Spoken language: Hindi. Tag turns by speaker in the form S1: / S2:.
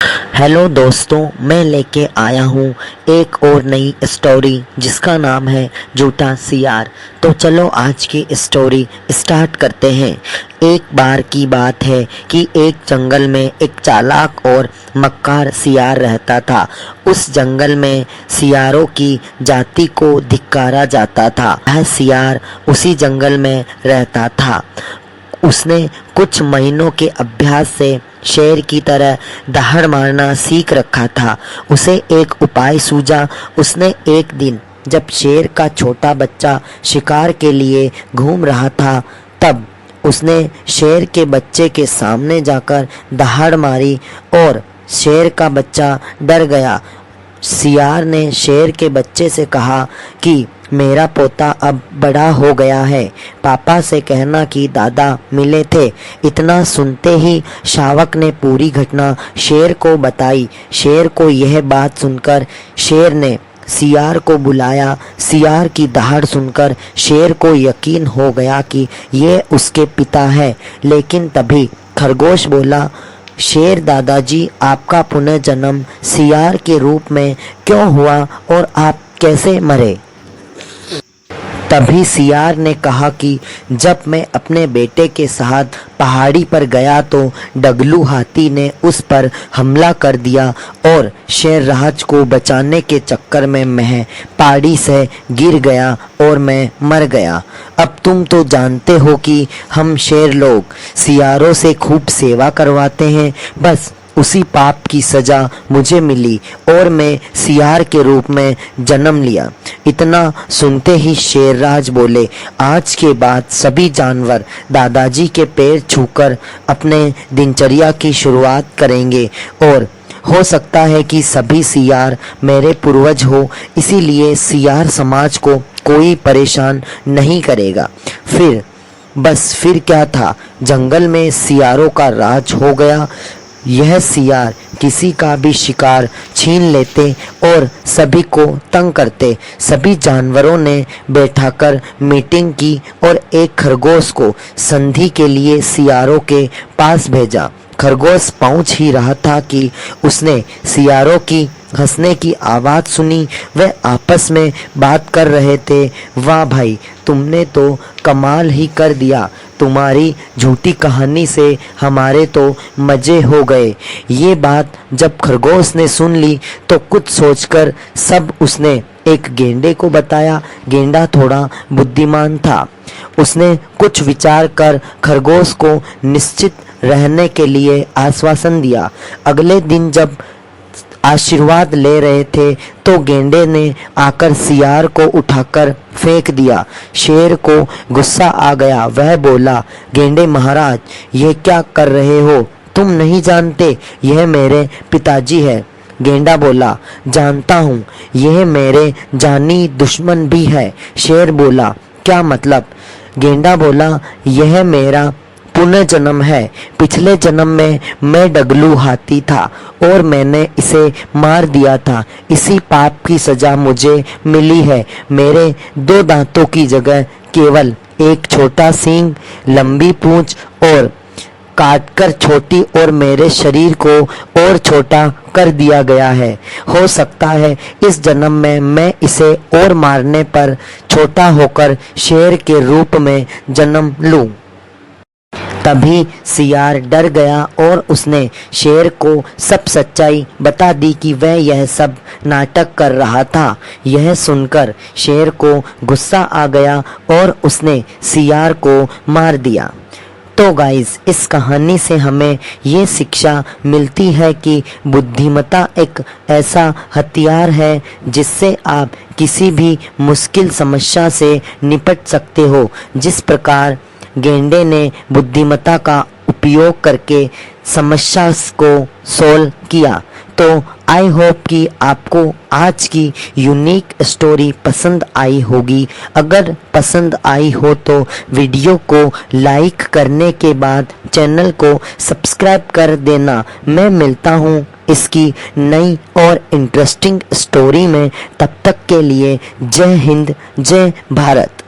S1: हेलो दोस्तों, मैं लेके आया हूँ एक और नई स्टोरी जिसका नाम है झूठा सियार। तो चलो आज की स्टोरी स्टार्ट करते हैं। एक बार की बात है कि एक जंगल में एक चालाक और मक्कार सियार रहता था। उस जंगल में सियारों की जाति को धिक्कारा जाता था। वह सियार उसी जंगल में रहता था। उसने कुछ महीनों के अभ्यास से शेर की तरह दहाड़ मारना सीख रखा था। उसे एक उपाय सूझा। उसने एक दिन जब शेर का छोटा बच्चा शिकार के लिए घूम रहा था, तब उसने शेर के बच्चे के सामने जाकर दहाड़ मारी और शेर का बच्चा डर गया। सियार ने शेर के बच्चे से कहा कि मेरा पोता अब बड़ा हो गया है, पापा से कहना कि दादा मिले थे। इतना सुनते ही शावक ने पूरी घटना शेर को बताई। शेर को यह बात सुनकर शेर ने सियार को बुलाया। सियार की दहाड़ सुनकर शेर को यकीन हो गया कि ये उसके पिता है। लेकिन तभी खरगोश बोला, शेर दादाजी, आपका पुनर्जन्म सियार के रूप में क्यों हुआ और आप कैसे मरे? तभी सियार ने कहा कि जब मैं अपने बेटे के साथ पहाड़ी पर गया तो डगलू हाथी ने उस पर हमला कर दिया और शेरराज को बचाने के चक्कर में मैं पहाड़ी से गिर गया और मैं मर गया। अब तुम तो जानते हो कि हम शेर लोग सियारों से खूब सेवा करवाते हैं। बस उसी पाप की सजा मुझे मिली और मैं सियार के रूप में जन्म लिया। इतना सुनते ही शेरराज बोले, आज के बाद सभी जानवर दादाजी के पैर छूकर अपने दिनचर्या की शुरुआत करेंगे और हो सकता है कि सभी सियार मेरे पूर्वज हो, इसीलिए सियार समाज को कोई परेशान नहीं करेगा। फिर क्या था, जंगल में सियारों का राज हो गया। यह सियार किसी का भी शिकार छीन लेते और सभी को तंग करते। सभी जानवरों ने बैठाकर मीटिंग की और एक खरगोश को संधि के लिए सियारों के पास भेजा। खरगोश पहुंच ही रहा था कि उसने सियारों की हंसने की आवाज़ सुनी। वे आपस में बात कर रहे थे, वाह भाई, तुमने तो कमाल ही कर दिया। तुम्हारी झूठी कहानी से हमारे तो मज़े हो गए। ये बात जब खरगोश ने सुन ली तो कुछ सोचकर सब उसने एक गेंडे को बताया। गेंडा थोड़ा बुद्धिमान था। उसने कुछ विचार कर खरगोश को निश्चित रहने के लिए आश्वासन दिया। अगले दिन जब आशीर्वाद ले रहे थे तो गेंडे ने आकर सियार को उठाकर फेंक दिया। शेर को गुस्सा आ गया। वह बोला, गेंडे महाराज, ये क्या कर रहे हो? तुम नहीं जानते यह मेरे पिताजी है। गेंडा बोला, जानता हूँ, यह मेरे जानी दुश्मन भी है। शेर बोला, क्या मतलब? गेंडा बोला, यह मेरा पुनर्जन्म है। पिछले जन्म में मैं डगलू हाथी था और मैंने इसे मार दिया था। इसी पाप की सजा मुझे मिली है। मेरे 2 दांतों की जगह केवल एक छोटा सींग, लंबी पूंछ और काटकर छोटी और मेरे शरीर को और छोटा कर दिया गया है। हो सकता है इस जन्म में मैं इसे और मारने पर छोटा होकर शेर के रूप में जन्म लूं। तभी सियार डर गया और उसने शेर को सब सच्चाई बता दी कि वह यह सब नाटक कर रहा था। यह सुनकर शेर को गुस्सा आ गया और उसने सियार को मार दिया। तो गाइस, इस कहानी से हमें ये शिक्षा मिलती है कि बुद्धिमत्ता एक ऐसा हथियार है जिससे आप किसी भी मुश्किल समस्या से निपट सकते हो। जिस प्रकार गेंडे ने बुद्धिमत्ता का उपयोग करके समस्या को सोल्व किया। तो आई होप कि आपको आज की यूनिक स्टोरी पसंद आई होगी। अगर पसंद आई हो तो वीडियो को लाइक करने के बाद चैनल को सब्सक्राइब कर देना। मैं मिलता हूँ इसकी नई और इंटरेस्टिंग स्टोरी में। तब तक के लिए जय हिंद, जय भारत।